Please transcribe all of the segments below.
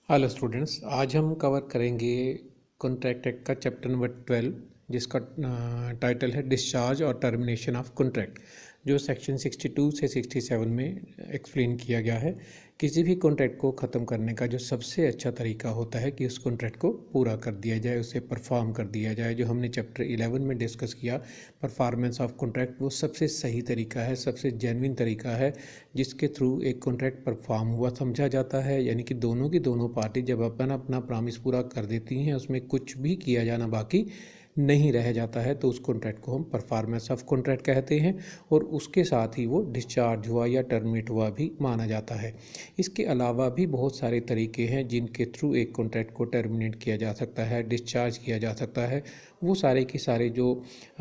Hello students, आज हम cover करेंगे कॉन्ट्रैक्ट एक्ट का चैप्टर नंबर 12 जिसका टाइटल है डिस्चार्ज और टर्मिनेशन ऑफ कॉन्ट्रैक्ट, जो सेक्शन 62 से 67 में एक्सप्लेन किया गया है। किसी भी कॉन्ट्रैक्ट को ख़त्म करने का जो सबसे अच्छा तरीका होता है कि उस कॉन्ट्रैक्ट को पूरा कर दिया जाए, उसे परफॉर्म कर दिया जाए। जो हमने चैप्टर 11 में डिस्कस किया परफॉर्मेंस ऑफ कॉन्ट्रैक्ट, वो सबसे सही तरीका है, सबसे जेन्युइन तरीका है जिसके थ्रू एक कॉन्ट्रैक्ट परफॉर्म हुआ समझा जाता है। यानी कि दोनों की दोनों पार्टी जब अपना अपना प्रॉमिस पूरा कर देती हैं, उसमें कुछ भी किया जाना बाकी नहीं रह जाता है, तो उस कॉन्ट्रैक्ट को हम परफॉर्मेंस ऑफ कॉन्ट्रैक्ट कहते हैं और उसके साथ ही वो डिस्चार्ज हुआ या टर्मिनेट हुआ भी माना जाता है। इसके अलावा भी बहुत सारे तरीके हैं जिनके थ्रू एक कॉन्ट्रैक्ट को टर्मिनेट किया जा सकता है, डिस्चार्ज किया जा सकता है। वो सारे के सारे जो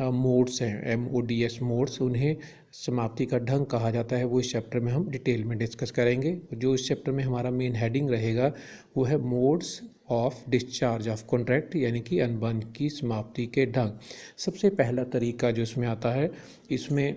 मोड्स हैं, MODS मोड्स, उन्हें समाप्ति का ढंग कहा जाता है। वो इस चैप्टर में हम डिटेल में डिस्कस करेंगे। जो इस चैप्टर में हमारा मेन हेडिंग रहेगा वो है modes of discharge of contract, यानी कि अनुबंध की समाप्ति के ढंग। सबसे पहला तरीका जो इसमें आता है, इसमें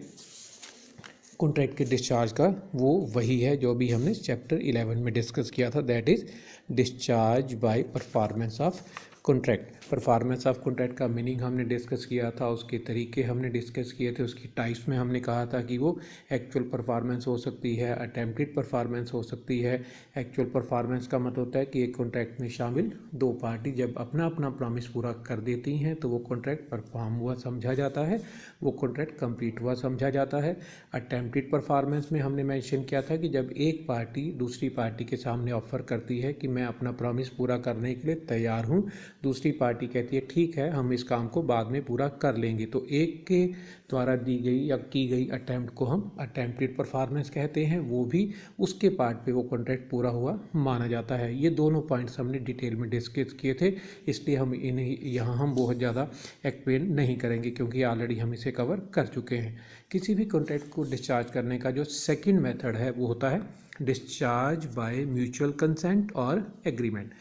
कॉन्ट्रैक्ट के डिस्चार्ज का वो वही है जो भी हमने चैप्टर 11 में डिस्कस किया था, that is discharge by performance of contract. Performance of contract का मीनिंग हमने डिस्कस किया था, उसके तरीके हमने डिस्कस किए थे, उसकी टाइप्स में हमने कहा था कि वो एक्चुअल परफॉर्मेंस हो सकती है, अटेम्प्टेड परफॉर्मेंस हो सकती है। एक्चुअल परफॉर्मेंस का मतलब होता है कि एक कॉन्ट्रैक्ट में शामिल दो पार्टी जब अपना अपना प्रॉमिस पूरा कर देती हैं तो वो कॉन्ट्रैक्ट परफॉर्म हुआ समझा जाता है, वो कॉन्ट्रैक्ट कंप्लीट हुआ समझा जाता है। अटेम्प्टेड परफॉर्मेंस में हमने मेंशन किया था कि जब एक पार्टी दूसरी पार्टी के सामने ऑफर करती है कि मैं अपना प्रॉमिस पूरा करने के लिए तैयार हूँ, दूसरी पार्टी कहती है ठीक है हम इस काम को बाद में पूरा कर लेंगे, तो एक के द्वारा दी गई या की गई अटैम्प्ट को हम अटैम्प्टेड परफॉर्मेंस कहते हैं। वो भी उसके पार्ट पे वो कॉन्ट्रैक्ट पूरा हुआ माना जाता है। ये दोनों पॉइंट्स हमने डिटेल में डिस्कस किए थे, इसलिए हम इन्हें यहाँ हम बहुत ज़्यादा एक्सप्लेन नहीं करेंगे क्योंकि ऑलरेडी हम इसे कवर कर चुके हैं। किसी भी कॉन्ट्रैक्ट को डिस्चार्ज करने का जो सेकेंड मेथड है वो होता है डिस्चार्ज बाय म्यूचुअल कंसेंट और agreement.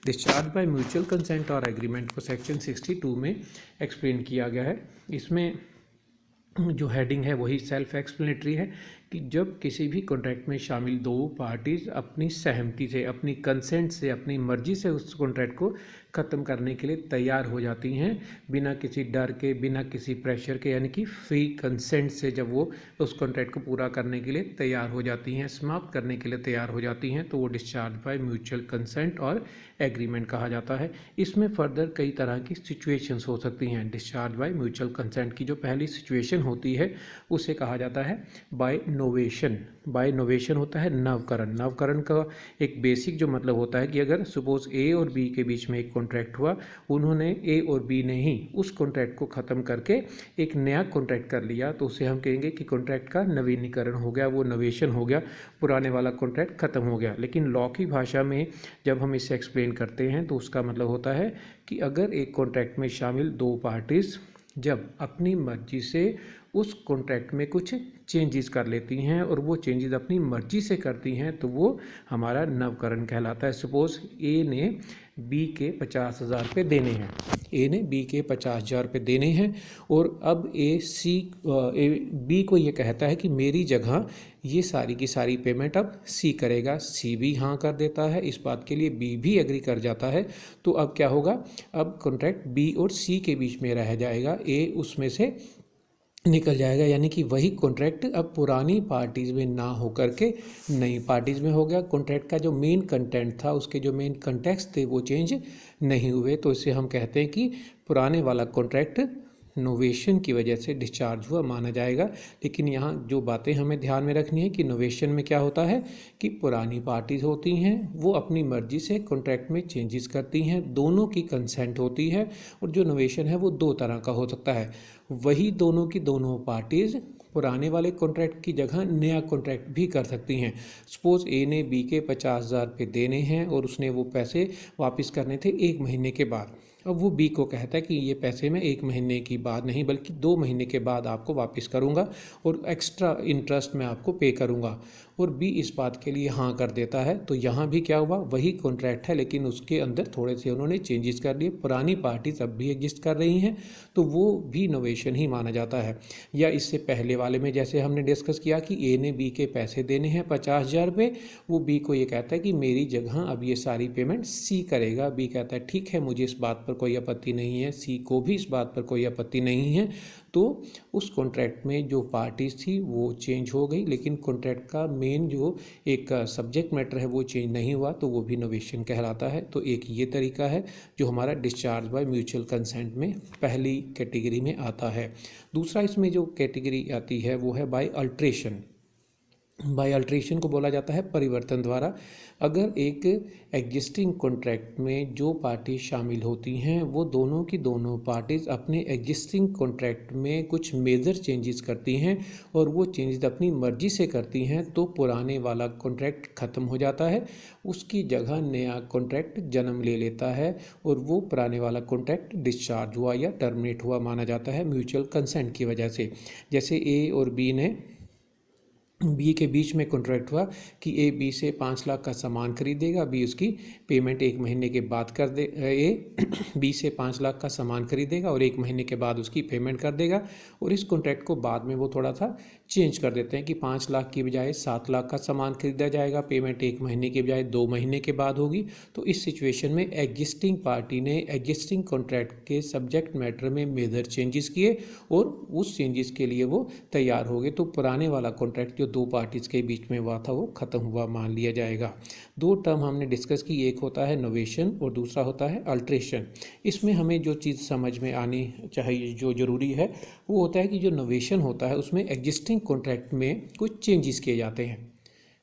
Discharge by mutual consent और एग्रीमेंट को सेक्शन 62 में एक्सप्लेन किया गया है। इसमें जो हेडिंग है वही सेल्फ एक्सप्लेनेटरी है कि जब किसी भी कॉन्ट्रैक्ट में शामिल दो पार्टीज अपनी सहमति से, अपनी कंसेंट से, अपनी मर्जी से उस कॉन्ट्रैक्ट को ख़त्म करने के लिए तैयार हो जाती हैं, बिना किसी डर के, बिना किसी प्रेशर के, यानी कि फ्री कंसेंट से जब वो उस कॉन्ट्रैक्ट को पूरा करने के लिए तैयार हो जाती हैं, समाप्त करने के लिए तैयार हो जाती हैं, तो वो डिस्चार्ज बाय म्यूचुअल कंसेंट और एग्रीमेंट कहा जाता है। इसमें फर्दर कई तरह की सिचुएशंस हो सकती हैं। डिस्चार्ज बाय म्यूचुअल कंसेंट की जो पहली सिचुएशन होती है उसे कहा जाता है बाय नोवेशन। बाय नोवेशन होता है नवकरण। नवकरण का एक बेसिक जो मतलब होता है कि अगर सपोज ए और बी के बीच में एक कॉन्ट्रैक्ट हुआ, उन्होंने ए और बी ने ही उस कॉन्ट्रैक्ट को ख़त्म करके एक नया कॉन्ट्रैक्ट कर लिया, तो उसे हम कहेंगे कि कॉन्ट्रैक्ट का नवीनीकरण हो गया, वो नोवेशन हो गया, पुराने वाला कॉन्ट्रैक्ट ख़त्म हो गया। लेकिन लॉ की भाषा में जब हम इसे एक्सप्लेन करते हैं तो उसका मतलब होता है कि अगर एक कॉन्ट्रैक्ट में शामिल दो पार्टीज़ जब अपनी मर्जी से उस कॉन्ट्रैक्ट में कुछ चेंजेस कर लेती हैं और वो चेंजेस अपनी मर्जी से करती हैं तो वो हमारा नवकरण कहलाता है। सपोज़ ए ने बी के 50,000 रुपये देने हैं, ए ने बी के 50,000 रुपये देने हैं और अब बी को ये कहता है कि मेरी जगह ये सारी की सारी पेमेंट अब सी करेगा। सी भी हाँ कर देता है, इस बात के लिए बी भी एग्री कर जाता है। तो अब क्या होगा, अब कॉन्ट्रैक्ट बी और सी के बीच में रह जाएगा, ए उसमें से निकल जाएगा, यानी कि वही कॉन्ट्रैक्ट अब पुरानी पार्टीज़ में ना होकर के नई पार्टीज़ में हो गया। कॉन्ट्रैक्ट का जो मेन कंटेंट था, उसके जो मेन कंटेक्स्ट थे वो चेंज नहीं हुए, तो इसे हम कहते हैं कि पुराने वाला कॉन्ट्रैक्ट नोवेशन की वजह से डिस्चार्ज हुआ माना जाएगा। लेकिन यहाँ जो बातें हमें ध्यान में रखनी है कि नोवेशन में क्या होता है कि पुरानी पार्टीज़ होती हैं वो अपनी मर्जी से कॉन्ट्रैक्ट में चेंजेस करती हैं, दोनों की कंसेंट होती है। और जो नोवेशन है वो दो तरह का हो सकता है, वही दोनों की दोनों पार्टीज़ पुराने वाले कॉन्ट्रैक्ट की जगह नया कॉन्ट्रैक्ट भी कर सकती हैं। सपोज़ ए ने बी के 50,000 रुपये देने हैं और उसने वो पैसे वापस करने थे 1 महीने के बाद। अब वो बी को कहता है कि ये पैसे मैं 1 महीने की बाद नहीं बल्कि 2 महीने के बाद आपको वापस करूँगा और एक्स्ट्रा इंटरेस्ट मैं आपको पे करूँगा, और बी इस बात के लिए हाँ कर देता है। तो यहाँ भी क्या हुआ, वही कॉन्ट्रैक्ट है लेकिन उसके अंदर थोड़े से उन्होंने चेंजेस कर लिए। पुरानी पार्टीज अब भी एग्जिस्ट कर रही हैं तो वो भी नोवेशन ही माना जाता है। या इससे पहले वाले में जैसे हमने डिस्कस किया कि ए ने बी के पैसे देने हैं 50,000 रुपये, वो बी को ये कहता है कि मेरी जगह अब ये सारी पेमेंट सी करेगा। बी कहता है ठीक है, मुझे इस बात पर कोई आपत्ति नहीं है, सी को भी इस बात पर कोई आपत्ति नहीं है। तो उस कॉन्ट्रैक्ट में जो पार्टीज थी वो चेंज हो गई, लेकिन कॉन्ट्रैक्ट का मेन जो एक सब्जेक्ट मैटर है वो चेंज नहीं हुआ, तो वो भी नोवेशन कहलाता है। तो एक ये तरीका है जो हमारा डिस्चार्ज बाय म्यूचुअल कंसेंट में पहली कैटेगरी में आता है। दूसरा इसमें जो कैटेगरी आती है वो है बाय अल्ट्रेशन। बाय अल्ट्रेशन को बोला जाता है परिवर्तन द्वारा। अगर एक एग्जिस्टिंग कॉन्ट्रैक्ट में जो पार्टी शामिल होती हैं वो दोनों की दोनों पार्टीज अपने एग्जिस्टिंग कॉन्ट्रैक्ट में कुछ मेजर चेंजेस करती हैं और वो चेंजेस अपनी मर्जी से करती हैं, तो पुराने वाला कॉन्ट्रैक्ट ख़त्म हो जाता है, उसकी जगह नया कॉन्ट्रैक्ट जन्म ले लेता है और वो पुराने वाला कॉन्ट्रैक्ट डिस्चार्ज हुआ या टर्मिनेट हुआ माना जाता है म्यूचुअल कंसेंट की वजह से। जैसे ए और बी ने बी के बीच में कॉन्ट्रैक्ट हुआ कि ए बी से 5 लाख का सामान खरीदेगा, बी उसकी पेमेंट 1 महीने के बाद कर दे। ए बी से 5 लाख का सामान खरीदेगा और 1 महीने के बाद उसकी पेमेंट कर देगा, और इस कॉन्ट्रैक्ट को बाद में वो थोड़ा सा चेंज कर देते हैं कि 5 लाख की बजाय 7 लाख का सामान खरीदा जाएगा, पेमेंट 1 महीने के बजाय 2 महीने के बाद होगी। तो इस सिचुएशन में एग्जिस्टिंग पार्टी ने एग्जिस्टिंग कॉन्ट्रैक्ट के सब्जेक्ट मैटर में मेजर चेंजेस किए और उस चेंजेस के लिए वो तैयार हो गए, तो पुराने वाला कॉन्ट्रैक्ट जो दो पार्टीज के बीच में हुआ था वो ख़त्म हुआ मान लिया जाएगा। दो टर्म हमने डिस्कस की, एक होता है नोवेशन और दूसरा होता है अल्ट्रेशन। इसमें हमें जो चीज़ समझ में आनी चाहिए, जो ज़रूरी है, वो होता है कि जो नोवेशन होता है उसमें एग्जिस्टिंग कॉन्ट्रैक्ट में कुछ चेंजेस किए जाते हैं।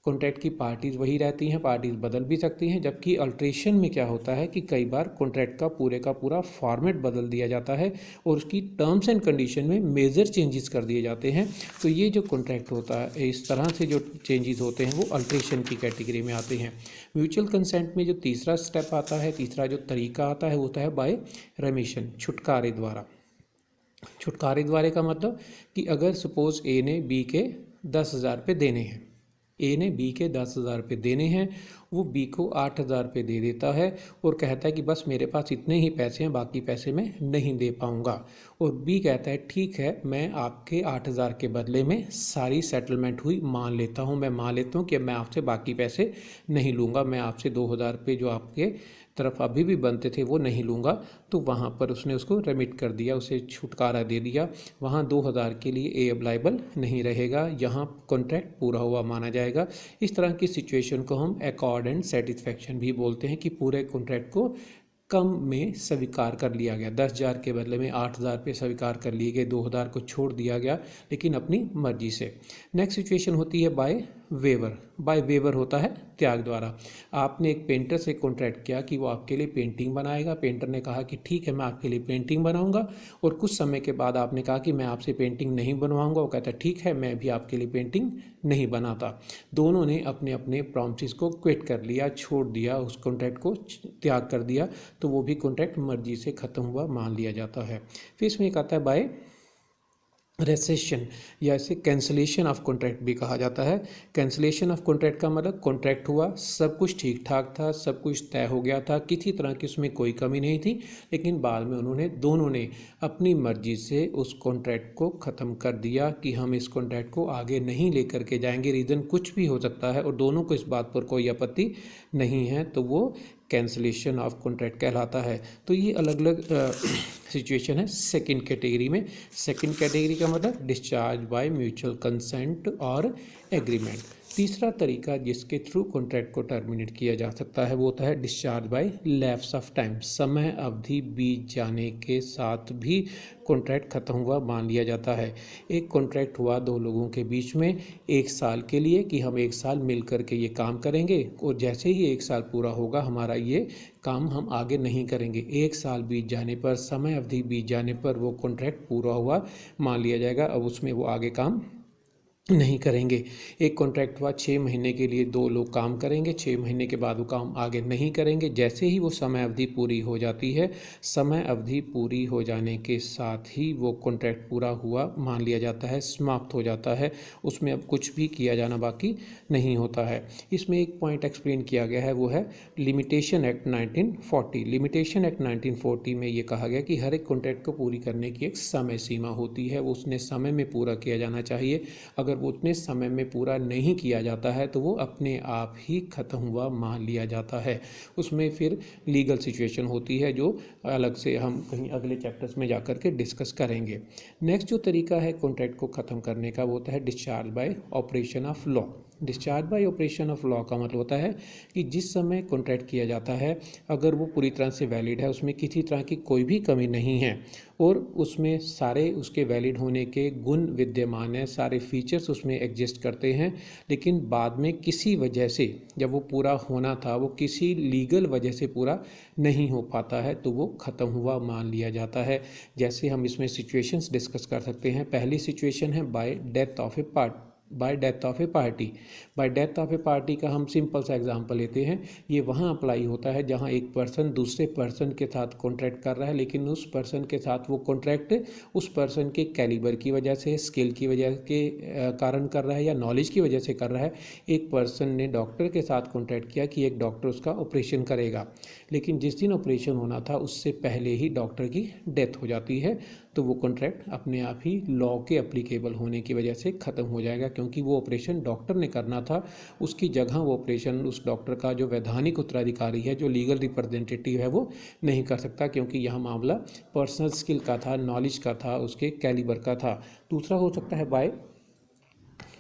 कॉन्ट्रैक्ट की पार्टीज़ वही रहती हैं, पार्टीज़ बदल भी सकती हैं, जबकि अल्ट्रेशन में क्या होता है कि कई बार कॉन्ट्रैक्ट का पूरा फॉर्मेट बदल दिया जाता है और उसकी टर्म्स एंड कंडीशन में मेजर चेंजेस कर दिए जाते हैं। तो ये जो कॉन्ट्रैक्ट होता है, इस तरह से जो चेंजेस होते हैं वो अल्ट्रेशन की कैटेगरी में आते हैं। म्यूचुअल कंसेंट में जो तीसरा स्टेप आता है, तीसरा जो तरीका आता है वो होता है बाय रेमिशन, छुटकारे द्वारा। छुटकारे द्वारा का मतलब कि अगर सपोज ए ने बी के 10,000 रुपये देने हैं, ए ने बी के 10,000 रुपये देने हैं, वो बी को 8,000 रुपये दे देता है और कहता है कि बस मेरे पास इतने ही पैसे हैं, बाकी पैसे मैं नहीं दे पाऊँगा। और बी कहता है ठीक है, मैं आपके 8,000 के बदले में सारी सेटलमेंट हुई मान लेता हूँ, मैं मान लेता हूँ कि मैं आपसे बाकी पैसे नहीं लूँगा, मैं आपसे 2,000 रुपये जो आपके तरफ अभी भी बनते थे वो नहीं लूँगा। तो वहाँ पर उसने उसको रेमिट कर दिया, उसे छुटकारा दे दिया। वहाँ 2,000 के लिए ए अप्लाइबल नहीं रहेगा, यहाँ कॉन्ट्रैक्ट पूरा हुआ माना जाएगा। इस तरह की सिचुएशन को हम एकॉर्ड एंड सेटिस्फैक्शन भी बोलते हैं कि पूरे कॉन्ट्रैक्ट को कम में स्वीकार कर लिया गया। 10,000 के बदले में 8,000 रुपये स्वीकार कर लिए गए, 2,000 को छोड़ दिया गया लेकिन अपनी मर्जी से। नेक्स्ट सिचुएशन होती है बाय वेवर। बाय वेवर होता है त्याग द्वारा। आपने एक पेंटर से कॉन्ट्रैक्ट किया कि वो आपके लिए पेंटिंग बनाएगा, पेंटर ने कहा कि ठीक है मैं आपके लिए पेंटिंग बनाऊंगा, और कुछ समय के बाद आपने कहा कि मैं आपसे पेंटिंग नहीं बनवाऊंगा, वो कहता है ठीक है मैं भी आपके लिए पेंटिंग नहीं बनाता। दोनों ने अपने अपने प्रॉमिसेस को क्विट कर लिया, छोड़ दिया, उस कॉन्ट्रैक्ट को त्याग कर दिया, तो वो भी कॉन्ट्रैक्ट मर्जी से ख़त्म हुआ मान लिया जाता है। फिर इसमें एक आता है बाय रेसेशन, या इसे कैंसलेशन ऑफ कॉन्ट्रैक्ट भी कहा जाता है। कैंसलेशन ऑफ कॉन्ट्रैक्ट का मतलब कॉन्ट्रैक्ट हुआ, सब कुछ ठीक ठाक था, सब कुछ तय हो गया था, किसी तरह की उसमें कोई कमी नहीं थी, लेकिन बाद में दोनों ने अपनी मर्जी से उस कॉन्ट्रैक्ट को ख़त्म कर दिया कि हम इस कॉन्ट्रैक्ट को आगे नहीं लेकर के जाएंगे। रीज़न कुछ भी हो सकता है और दोनों को इस बात पर कोई आपत्ति नहीं है, तो वो कैंसलेशन ऑफ कॉन्ट्रैक्ट कहलाता है। तो ये अलग अलग सिचुएशन है सेकंड कैटेगरी में। सेकंड कैटेगरी का मतलब डिस्चार्ज बाय म्यूचुअल कंसेंट और एग्रीमेंट। तीसरा तरीका जिसके थ्रू कॉन्ट्रैक्ट को टर्मिनेट किया जा सकता है वो होता है discharge by lapse of time. समय अवधि बीत जाने के साथ भी कॉन्ट्रैक्ट खत्म हुआ मान लिया जाता है। एक कॉन्ट्रैक्ट हुआ दो लोगों के बीच में 1 साल के लिए कि हम 1 साल मिल करके ये काम करेंगे, और जैसे ही 1 साल पूरा होगा हमारा ये काम हम आगे नहीं करेंगे। 1 साल बीत जाने पर, समय अवधि बीत जाने पर वो कॉन्ट्रैक्ट पूरा हुआ मान लिया जाएगा, अब उसमें वो आगे काम नहीं करेंगे। एक कॉन्ट्रैक्ट हुआ 6 महीने के लिए 2 लोग काम करेंगे, 6 महीने के बाद वो काम आगे नहीं करेंगे। जैसे ही वो समय अवधि पूरी हो जाती है, समय अवधि पूरी हो जाने के साथ ही वो कॉन्ट्रैक्ट पूरा हुआ मान लिया जाता है, समाप्त हो जाता है। उसमें अब कुछ भी किया जाना बाकी नहीं होता है। इसमें एक पॉइंट एक्सप्लेन किया गया है, वो है लिमिटेशन एक्ट 1940। लिमिटेशन एक्ट 1940 में ये कहा गया कि हर एक कॉन्ट्रैक्ट को पूरी करने की एक समय सीमा होती है, वो उसने समय में पूरा किया जाना चाहिए। अगर वो उतने समय में पूरा नहीं किया जाता है तो वो अपने आप ही ख़त्म हुआ मान लिया जाता है। उसमें फिर लीगल सिचुएशन होती है जो अलग से हम कहीं अगले चैप्टर्स में जाकर के डिस्कस करेंगे। नेक्स्ट जो तरीका है कॉन्ट्रैक्ट को ख़त्म करने का वो होता है discharge by operation of law. Discharge by operation of law का मतलब होता है कि जिस समय कॉन्ट्रैक्ट किया जाता है अगर वो पूरी तरह से वैलिड है, उसमें किसी तरह की कोई भी कमी नहीं है और उसमें सारे उसके वैलिड होने के गुण विद्यमान हैं, सारे फीचर्स उसमें एग्जिस्ट करते हैं, लेकिन बाद में किसी वजह से जब वो पूरा होना था वो किसी लीगल वजह से पूरा नहीं हो पाता है तो वो ख़त्म हुआ मान लिया जाता है। जैसे हम इसमें सिचुएशंस डिस्कस कर सकते हैं। पहली सिचुएशन है bye death of A part by death of A party. Bye death of A party का हम सिंपल सा एग्जांपल लेते हैं। ये वहाँ अप्लाई होता है जहाँ एक पर्सन दूसरे पर्सन के साथ कॉन्ट्रैक्ट कर रहा है, लेकिन उस पर्सन के साथ वो कॉन्ट्रैक्ट उस पर्सन के कैलिबर की वजह से, स्किल की वजह के कारण कर रहा है या नॉलेज की वजह से कर रहा है। एक पर्सन ने डॉक्टर के साथ कॉन्ट्रैक्ट किया कि एक डॉक्टर उसका ऑपरेशन करेगा, लेकिन जिस दिन ऑपरेशन होना था उससे पहले ही डॉक्टर की डेथ हो जाती है, तो वो कॉन्ट्रैक्ट अपने आप ही लॉ के एप्लीकेबल होने की वजह से ख़त्म हो जाएगा, क्योंकि वो ऑपरेशन डॉक्टर ने करना था। उसकी जगह वो ऑपरेशन उस डॉक्टर का जो वैधानिक उत्तराधिकारी है, जो लीगल रिप्रेजेंटेटिव है, वो नहीं कर सकता, क्योंकि यहाँ मामला पर्सनल स्किल का था, नॉलेज का था, उसके कैलिबर का था। दूसरा हो सकता है बाय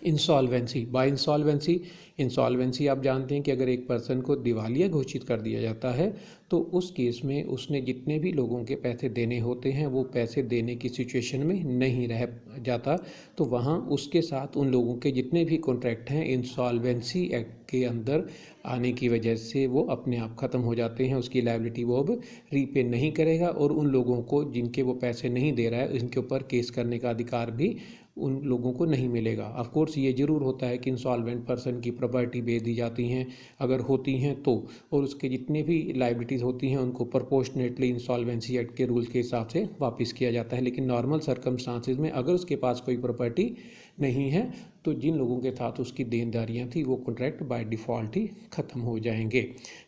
इंसॉल्वेंसी। बाय इंसॉल्वेंसी आप जानते हैं कि अगर एक पर्सन को दिवालिया घोषित कर दिया जाता है तो उस केस में उसने जितने भी लोगों के पैसे देने होते हैं वो पैसे देने की सिचुएशन में नहीं रह जाता, तो वहाँ उसके साथ उन लोगों के जितने भी कॉन्ट्रैक्ट हैं इंसॉल्वेंसी एक्ट के अंदर आने की वजह से वो अपने आप ख़त्म हो जाते हैं। उसकी लायबिलिटी वो अब रीपे नहीं करेगा और उन लोगों को जिनके वो पैसे नहीं दे रहा है इनके ऊपर केस करने का अधिकार भी उन लोगों को नहीं मिलेगा। ऑफ कोर्स ये ज़रूर होता है कि इंसॉल्वेंट पर्सन की प्रॉपर्टी बेच दी जाती हैं अगर होती हैं तो, और उसके जितने भी लायबिलिटीज़ होती हैं उनको प्रोपोर्शनेटली इंसॉल्वेंसी एक्ट के रूल के हिसाब से वापस किया जाता है। लेकिन नॉर्मल सर्कमस्टांसिस में अगर उसके पास कोई प्रॉपर्टी नहीं है तो जिन लोगों के साथ उसकी देनदारियां थी वो कॉन्ट्रैक्ट बाय डिफ़ॉल्ट ही ख़त्म हो जाएंगे।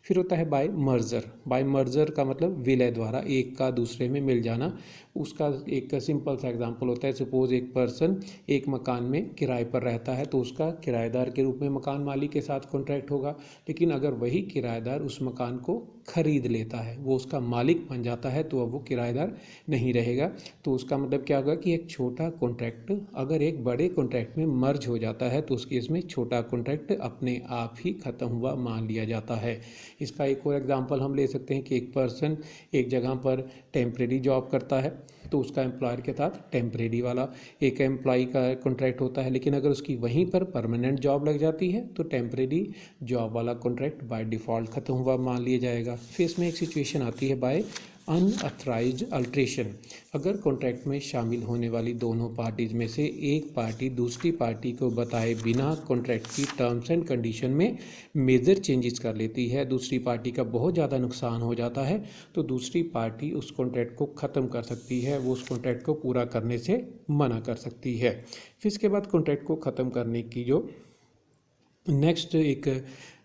फिर होता है बाय मर्जर। बाय मर्जर का मतलब विलय द्वारा एक का दूसरे में मिल जाना। उसका एक सिंपल सा एग्जांपल होता है, सपोज़ एक पर्सन एक मकान में किराए पर रहता है तो उसका किराएदार के रूप में मकान मालिक के साथ कॉन्ट्रैक्ट होगा, लेकिन अगर वही किराएदार उस मकान को खरीद लेता है, वो उसका मालिक बन जाता है, तो अब वो किराएदार नहीं रहेगा। तो उसका मतलब क्या होगा कि एक छोटा कॉन्ट्रैक्ट अगर एक बड़े कॉन्ट्रैक्ट में मर्ज हो जाता है तो उस केस में छोटा कॉन्ट्रैक्ट अपने आप ही ख़त्म हुआ मान लिया जाता है। इसका एक और एग्जांपल हम ले सकते हैं कि एक पर्सन एक जगह पर टेम्परेरी जॉब करता है तो उसका एम्प्लॉयर के साथ टेम्परेरी वाला एक एम्प्लॉय का कॉन्ट्रैक्ट होता है, लेकिन अगर उसकी वहीं पर परमानेंट जॉब लग जाती है तो टेम्परेरी जॉब वाला कॉन्ट्रैक्ट बाय डिफ़ॉल्ट ख़त्म हुआ मान लिया जाएगा। फिर इसमें एक सिचुएशन आती है बाय अनऑथराइज्ड अल्ट्रेशन। अगर कॉन्ट्रैक्ट में शामिल होने वाली दोनों पार्टीज़ में से एक पार्टी दूसरी पार्टी को बताए बिना कॉन्ट्रैक्ट की टर्म्स एंड कंडीशन में मेजर चेंजेस कर लेती है, दूसरी पार्टी का बहुत ज़्यादा नुकसान हो जाता है, तो दूसरी पार्टी उस कॉन्ट्रैक्ट को ख़त्म कर सकती है, वो उस कॉन्ट्रैक्ट को पूरा करने से मना कर सकती है। फिर इसके बाद कॉन्ट्रैक्ट को ख़त्म करने की जो नेक्स्ट एक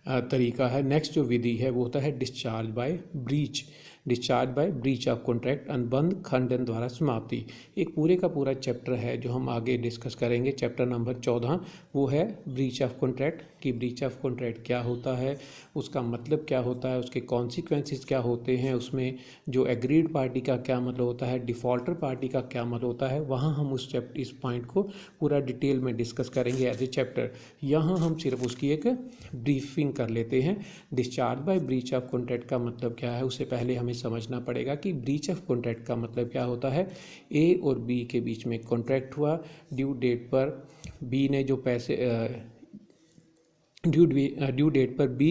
तरीका है, नेक्स्ट जो विधि है वो होता है discharge by breach. Discharge by breach of contract, अनुबंध खंडन द्वारा समाप्ति। एक पूरे का पूरा चैप्टर है जो हम आगे डिस्कस करेंगे, चैप्टर नंबर 14, वो है ब्रीच ऑफ कॉन्ट्रैक्ट। कि ब्रीच ऑफ कॉन्ट्रैक्ट क्या होता है, उसका मतलब क्या होता है, उसके कॉन्सिक्वेंसेस क्या होते हैं, उसमें जो एग्रीड पार्टी का क्या मतलब होता है, डिफ़ॉल्टर पार्टी का क्या मतलब होता है, वहाँ हम इस पॉइंट को पूरा डिटेल में डिस्कस करेंगे एज ए चैप्टर। यहाँ हम सिर्फ उसकी एक ब्रीफिंग कर लेते हैं। Discharge by breach of contract का मतलब क्या है, उससे पहले हमें समझना पड़ेगा कि ब्रीच ऑफ कॉन्ट्रैक्ट का मतलब क्या होता है। ए और बी के बीच में कॉन्ट्रैक्ट हुआ, ड्यू डेट पर बी ने जो पैसे ड्यू डेट पर बी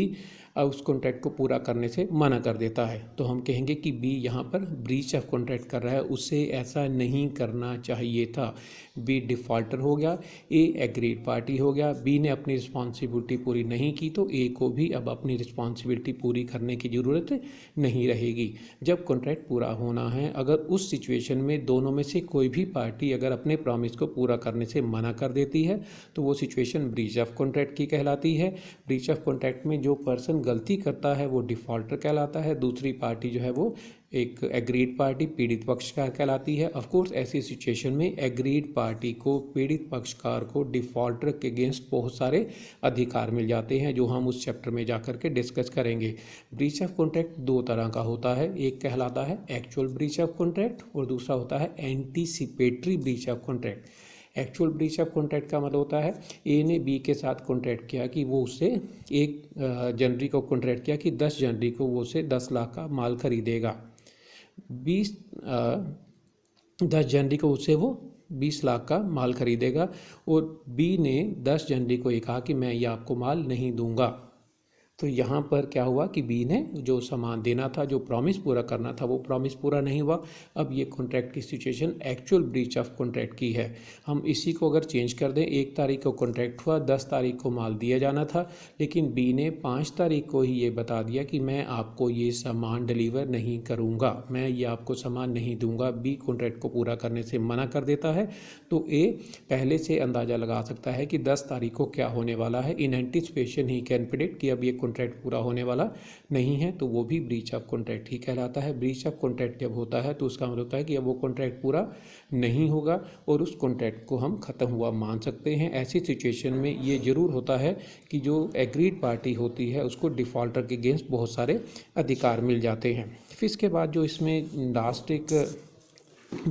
उस कॉन्ट्रैक्ट को पूरा करने से मना कर देता है, तो हम कहेंगे कि बी यहाँ पर ब्रीच ऑफ कॉन्ट्रैक्ट कर रहा है, उसे ऐसा नहीं करना चाहिए था। बी डिफ़ॉल्टर हो गया, ए एग्रीड पार्टी हो गया। बी ने अपनी रिस्पॉन्सिबिलिटी पूरी नहीं की तो ए को भी अब अपनी रिस्पॉन्सिबिलिटी पूरी करने की ज़रूरत नहीं रहेगी। जब कॉन्ट्रैक्ट पूरा होना है, अगर उस सिचुएशन में दोनों में से कोई भी पार्टी अगर अपने प्रॉमिस को पूरा करने से मना कर देती है तो वो सिचुएशन ब्रीच ऑफ कॉन्ट्रैक्ट की कहलाती है। ब्रीच ऑफ कॉन्ट्रैक्ट में जो पर्सन गलती करता है वो डिफ़ॉल्टर कहलाता है, दूसरी पार्टी जो है वो एक एग्रीड पार्टी पीड़ित पक्षकार कहलाती है। ऑफ कोर्स ऐसी सिचुएशन में एग्रीड पार्टी को, पीड़ित पक्षकार को डिफ़ॉल्टर के अगेंस्ट बहुत सारे अधिकार मिल जाते हैं, जो हम उस चैप्टर में जाकर के डिस्कस करेंगे। ब्रीच ऑफ कॉन्ट्रैक्ट दो तरह का होता है, एक कहलाता है एक्चुअल ब्रीच ऑफ कॉन्ट्रैक्ट और दूसरा होता है anticipatory breach of contract. Actual breach of contract का मतलब होता है ए ने बी के साथ कॉन्ट्रैक्ट किया कि वो उससे 1 जनवरी को कॉन्ट्रैक्ट किया कि 10 जनवरी को वो उसे 10 लाख का माल खरीदेगा। 10 जनवरी को उससे वो 20 लाख का माल खरीदेगा और बी ने 10 जनवरी को ये कहा कि मैं ये आपको माल नहीं दूंगा। तो यहाँ पर क्या हुआ कि बी ने जो सामान देना था, जो प्रॉमिस पूरा करना था, वो प्रॉमिस पूरा नहीं हुआ। अब ये कॉन्ट्रैक्ट की situation actual breach of contract की है। हम इसी को अगर चेंज कर दें, 1 तारीख को कॉन्ट्रैक्ट हुआ, 10 तारीख को माल दिया जाना था, लेकिन बी ने 5 तारीख को ही ये बता दिया कि मैं आपको ये सामान डिलीवर नहीं करूँगा, मैं ये आपको सामान नहीं दूँगा। बी कॉन्ट्रैक्ट को पूरा करने से मना कर देता है, तो ए पहले से अंदाज़ा लगा सकता है कि 10 तारीख को क्या होने वाला है। In anticipation he can predict कि अब ये कॉन्ट्रैक्ट पूरा होने वाला नहीं है, तो वो भी ब्रीच ऑफ कॉन्ट्रैक्ट ही कहलाता है। ब्रीच ऑफ कॉन्ट्रैक्ट जब होता है तो उसका मतलब होता है कि अब वो कॉन्ट्रैक्ट पूरा नहीं होगा और उस कॉन्ट्रैक्ट को हम ख़त्म हुआ मान सकते हैं। ऐसी सिचुएशन में ये ज़रूर होता है कि जो एग्रीड पार्टी होती है उसको डिफ़ॉल्टर के अगेंस्ट बहुत सारे अधिकार मिल जाते हैं। फिर इसके बाद जो इसमें लास्ट एक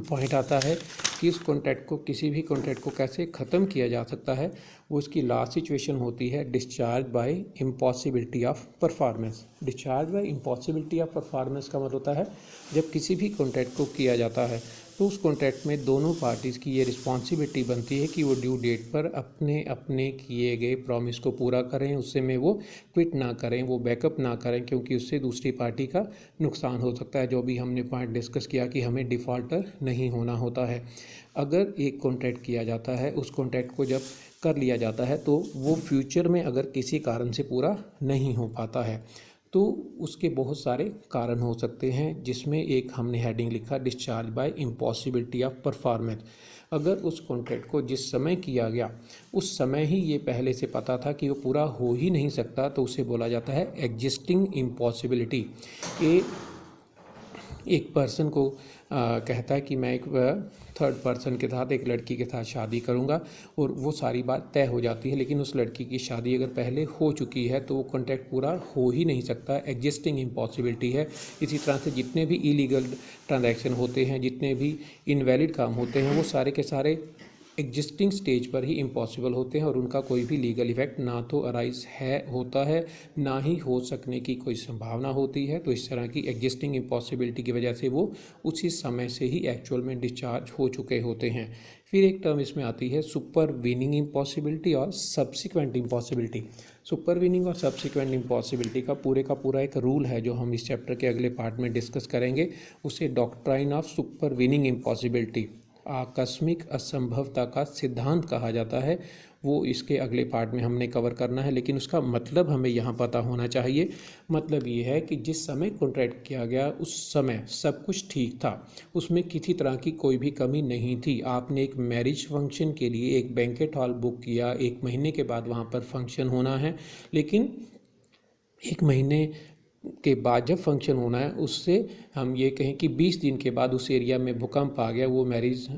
पॉइंट आता है कि इस कॉन्ट्रैक्ट को, किसी भी कॉन्ट्रैक्ट को कैसे ख़त्म किया जा सकता है, वो इसकी लास्ट सिचुएशन होती है discharge by impossibility of performance. Discharge by impossibility of performance का मतलब होता है जब किसी भी कॉन्ट्रैक्ट को किया जाता है तो उस कॉन्ट्रैक्ट में दोनों पार्टीज़ की ये रिस्पॉन्सिबिलिटी बनती है कि वो ड्यू डेट पर अपने अपने किए गए प्रॉमिस को पूरा करें, उससे में वो क्विट ना करें, वो बैकअप ना करें, क्योंकि उससे दूसरी पार्टी का नुकसान हो सकता है। जो भी हमने पॉइंट डिस्कस किया कि हमें डिफ़ॉल्टर नहीं होना होता है। अगर एक कॉन्ट्रैक्ट किया जाता है, उस कॉन्ट्रैक्ट को जब कर लिया जाता है तो वो फ्यूचर में अगर किसी कारण से पूरा नहीं हो पाता है तो उसके बहुत सारे कारण हो सकते हैं, जिसमें एक हमने हेडिंग लिखा discharge by impossibility of performance. अगर उस कॉन्ट्रैक्ट को जिस समय किया गया उस समय ही ये पहले से पता था कि वो पूरा हो ही नहीं सकता तो उसे बोला जाता है एग्जिस्टिंग इम्पॉसिबिलिटी। एक पर्सन को कहता है कि मैं एक थर्ड पर्सन के साथ, एक लड़की के साथ शादी करूंगा और वो सारी बात तय हो जाती है, लेकिन उस लड़की की शादी अगर पहले हो चुकी है तो वो कॉन्ट्रैक्ट पूरा हो ही नहीं सकता, एग्जिस्टिंग इम्पॉसिबिलिटी है। इसी तरह से जितने भी इलीगल ट्रांजैक्शन होते हैं, जितने भी इनवैलिड काम होते हैं, वो सारे के सारे एग्जिस्टिंग स्टेज पर ही इम्पॉसिबल होते हैं और उनका कोई भी लीगल इफेक्ट ना तो अराइज होता है, ना ही हो सकने की कोई संभावना होती है। तो इस तरह की एग्जिस्टिंग इम्पॉसिबिलिटी की वजह से वो उसी समय से ही एक्चुअल में डिस्चार्ज हो चुके होते हैं। फिर एक टर्म इसमें आती है सुपरवीनिंग इम्पॉसिबिलिटी और सब्सिक्वेंट इम्पॉसिबिलिटी। सुपरवीनिंग और सब्सिक्वेंट इम्पॉसिबिलिटी का पूरा एक रूल है जो हम इस चैप्टर के अगले पार्ट में डिस्कस करेंगे। उसे डॉक्ट्राइन ऑफ सुपरवीनिंग इम्पॉसिबिलिटी, आकस्मिक असंभवता का सिद्धांत कहा जाता है। वो इसके अगले पार्ट में हमने कवर करना है, लेकिन उसका मतलब हमें यहाँ पता होना चाहिए। मतलब ये है कि जिस समय कॉन्ट्रैक्ट किया गया उस समय सब कुछ ठीक था, उसमें किसी तरह की कोई भी कमी नहीं थी। आपने एक मैरिज फंक्शन के लिए एक बैंकेट हॉल बुक किया, 1 महीने के बाद वहाँ पर फंक्शन होना है, लेकिन 1 महीने के बाद जब फंक्शन होना है उससे हम ये कहें कि 20 दिन के बाद उस एरिया में भूकंप आ गया, वो मैरिज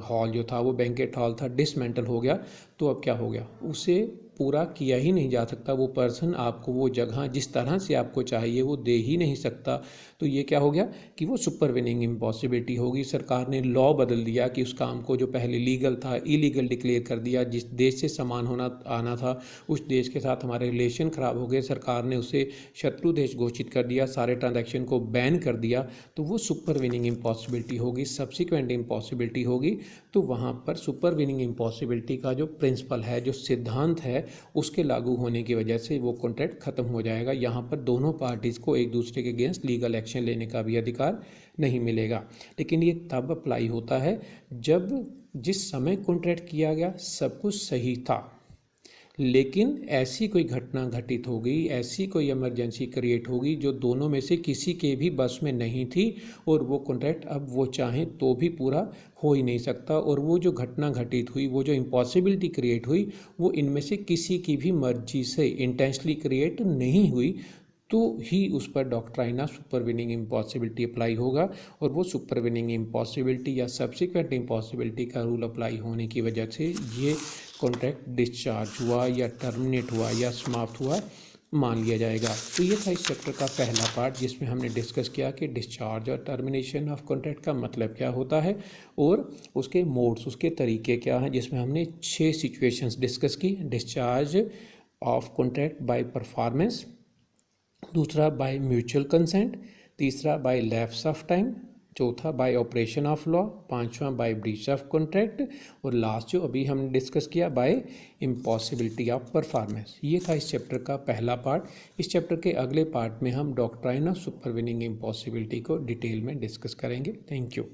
हॉल जो था, वो बैंकेट हॉल था, डिसमेंटल हो गया, तो अब क्या हो गया, उसे पूरा किया ही नहीं जा सकता। वो पर्सन आपको वो जगह जिस तरह से आपको चाहिए वो दे ही नहीं सकता। तो ये क्या हो गया कि वो सुपरवीनिंग इम्पॉसिबिलिटी होगी। सरकार ने लॉ बदल दिया कि उस काम को जो पहले लीगल था इलीगल डिक्लेयर कर दिया। जिस देश से सामान आना था उस देश के साथ हमारे रिलेशन ख़राब हो गए, सरकार ने उसे शत्रु देश घोषित कर दिया, सारे ट्रांजैक्शन को बैन कर दिया, तो वो सुपरवीनिंग इम्पॉसिबिलिटी होगी। सब्सिक्वेंट इम्पॉसिबिलिटी होगी तो वहाँ पर सुपरवीनिंग इम्पॉसिबिलिटी का जो प्रिंसिपल है, जो सिद्धांत है, उसके लागू होने की वजह से वो कॉन्ट्रैक्ट ख़त्म हो जाएगा। यहाँ पर दोनों पार्टीज़ को एक दूसरे के अगेंस्ट लीगल एक्शन लेने का भी अधिकार नहीं मिलेगा। लेकिन ये तब अप्लाई होता है जब जिस समय कॉन्ट्रैक्ट किया गया सब कुछ सही था, लेकिन ऐसी कोई घटना घटित हो गई, ऐसी कोई इमरजेंसी क्रिएट होगी जो दोनों में से किसी के भी बस में नहीं थी, और वो कॉन्ट्रैक्ट अब वो चाहें तो भी पूरा हो ही नहीं सकता। और वो जो घटना घटित हुई, वो जो इम्पॉसिबिलिटी क्रिएट हुई, वो इनमें से किसी की भी मर्जी से इंटेंशनली क्रिएट नहीं हुई, तो ही उस पर doctrine of supervening impossibility apply होगा। और वो सुपरवीनिंग इम्पॉसिबिलिटी या सब्सिक्वेंट इम्पॉसिबिलिटी का रूल अप्लाई होने की वजह से ये कॉन्ट्रैक्ट डिस्चार्ज हुआ या टर्मिनेट हुआ या समाप्त हुआ मान लिया जाएगा। तो ये था इस चैप्टर का पहला पार्ट, जिसमें हमने डिस्कस किया कि डिस्चार्ज और टर्मिनेशन ऑफ कॉन्ट्रैक्ट का मतलब क्या होता है और उसके मोड्स, उसके तरीके क्या हैं, जिसमें हमने 6 सिचुएशंस डिस्कस की। Discharge of contract by performance, दूसरा बाय म्यूचुअल कंसेंट, तीसरा बाय लैप्स ऑफ टाइम, चौथा बाय ऑपरेशन ऑफ लॉ, पांचवा बाय ब्रीच ऑफ कॉन्ट्रैक्ट, और लास्ट जो अभी हमने डिस्कस किया बाय इम्पॉसिबिलिटी ऑफ परफॉर्मेंस। ये था इस चैप्टर का पहला पार्ट। इस चैप्टर के अगले पार्ट में हम डॉक्ट्राइन ऑफ सुपरवीनिंग इम्पॉसिबिलिटी को डिटेल में डिस्कस करेंगे। Thank you.